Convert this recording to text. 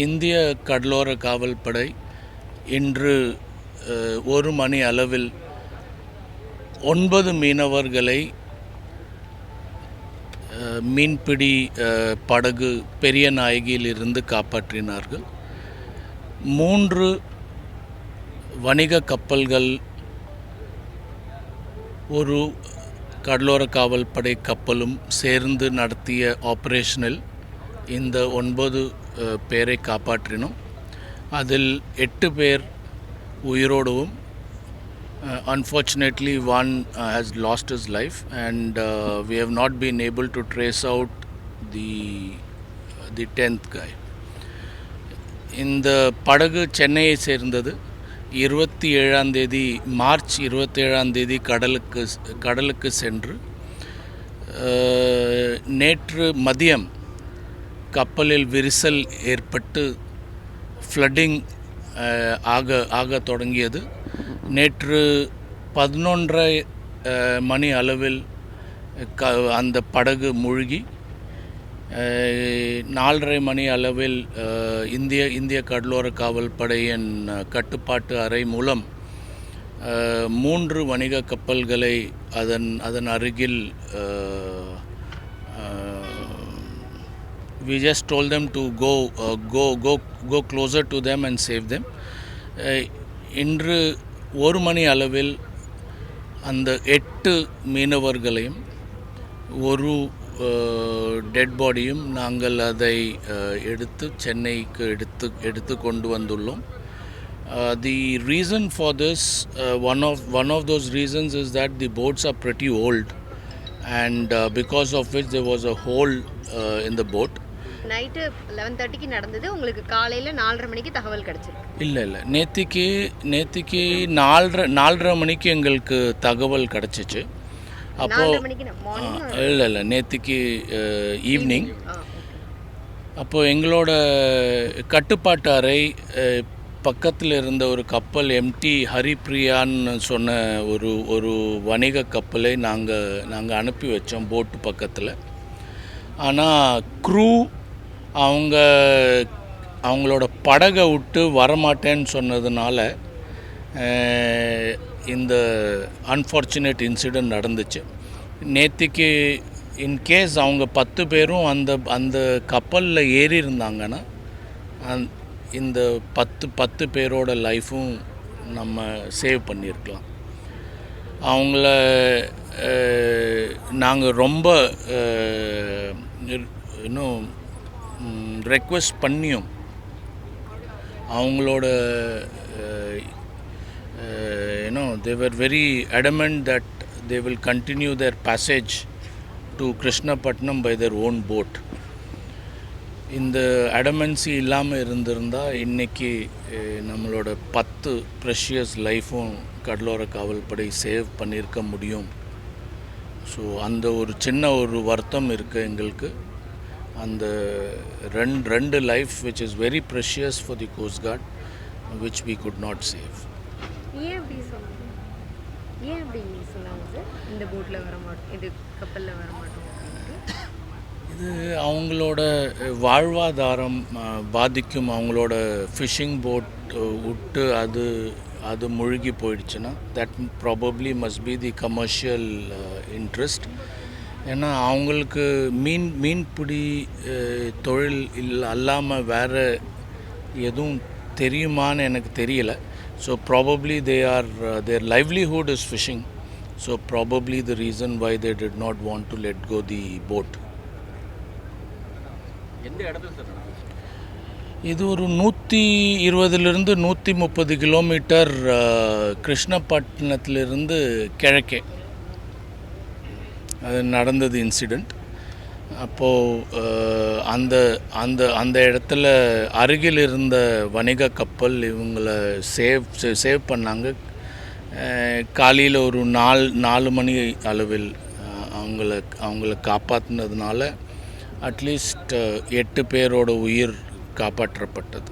இந்திய கடலோர காவல்படை இன்று 1 மணி அளவில் 9 மீனவர்களை மீன்பிடி படகு பெரியநாயகியிலிருந்து காப்பாற்றினார்கள். 3 வணிக கப்பல்கள், ஒரு கடலோர காவல்படை கப்பலும் சேர்ந்து நடத்திய ஆப்ரேஷனில் இந்த 9 பேரை காப்பாற்றினோம். அதில் 8 பேர் உயிரோடவும், unfortunately one has lost his life, and we have not been able to trace out the 10th guy. இந்த படகு சென்னையை சேர்ந்தது. 27ஆம் தேதி மார்ச் 27ஆம் தேதி கடலுக்கு சென்று நேற்று மதியம் கப்பலில் விரிசல் ஏற்பட்டு ஃப்ளட்டிங் ஆக தொடங்கியது. நேற்று 11:30 மணி அளவில் அந்த படகு மூழ்கி 4:30 மணி அளவில் இந்திய கடலோர காவல்படையின் கட்டுப்பாட்டு அறை மூலம் 3 வணிக கப்பல்களை அதன் அருகில் we just told them to go closer to them and save them. இன்று 1 மணி அளவில் அந்த 8 மீனவர்களையும் ஒரு டெட் பாடியும் நாங்கள் அதை எடுத்து சென்னைக்கு எடுத்து கொண்டு வந்துள்ளோம். The reason for this, one of those reasons is that the boats are pretty old, and because of which there was a hole in the boat. Night 11:30க்கு நடந்தது. உங்களுக்கு காலையில் 4:30 மணிக்கு தகவல் கிடச்சிருக்கு? இல்லை, நேத்திக்கு 4:30 மணிக்கு எங்களுக்கு தகவல் கிடச்சிச்சு. அப்போது இல்லை நேத்திக்கு ஈவினிங். அப்போது எங்களோட கட்டுப்பாட்டு அறை பக்கத்தில் இருந்த ஒரு கப்பல் எம்டி ஹரிப்ரியான்னு சொன்ன ஒரு வணிக கப்பலை நாங்கள் அனுப்பி வச்சோம் போட்டு பக்கத்தில். ஆனால் க்ரூ அவங்களோட படகை விட்டு வரமாட்டேன்னு சொன்னதுனால இந்த அன்ஃபார்ச்சுனேட் இன்சிடெண்ட் நடந்துச்சு. நேற்றுக்கு இன்கேஸ் அவங்க 10 பேரும் அந்த கப்பலில் ஏறி இருந்தாங்கன்னா இந்த 10 பேரோட லைஃப்பும் நம்ம சேவ் பண்ணியிருக்கலாம். அவங்கள நாங்கள் ரொம்ப இன்னும் ரெக்வெஸ்ட் பண்ணியும் அவங்களோட they were very adamant that they will continue their passage to Krishnapatnam by their own boat. இந்த அடமன்சி இல்லாமல் இருந்திருந்தால் இன்றைக்கி நம்மளோட 10 ப்ரெஷியஸ் லைஃப்பும் கடலோர காவல்படை சேவ் பண்ணியிருக்க முடியும். ஸோ அந்த ஒரு சின்ன வருத்தம் இருக்குது எங்களுக்கு. அந்த ரெண்டு life which is very precious for the Coast Guard, which we could not save. ஏன் அப்படி சொன்னாங்க? இந்த போட்டில் வர மாட்டோம், இது கப்பலில் வர மாட்டோம். இது அவங்களோட வாழ்வாதாரம் பாதிக்கும். அவங்களோட ஃபிஷிங் போட் விட்டு அது முழுகி போயிடுச்சுன்னா that probably must be the commercial interest. ஏன்னா அவங்களுக்கு மீன்பிடி தொழில் அல்லாமல் வேறு எதுவும் தெரியுமான்னு எனக்கு தெரியல. So probably their livelihood is fishing. So probably the reason why they did not want to let go the boat. எந்த இடத்துல சார்? இது ஒரு 120லிருந்து 130 கிலோமீட்டர் கிருஷ்ணப்பட்டினத்திலிருந்து கிழக்கே அது நடந்தது இன்சிடெண்ட். அப்போது அந்த இடத்துல அருகில் இருந்த வணிக கப்பல் இவங்களை சேவ் பண்ணாங்க. காலையில் ஒரு 4 மணி அளவில் அவங்கள காப்பாற்றினதுனால அட்லீஸ்ட் 8 பேரோட உயிர் காப்பாற்றப்பட்டது.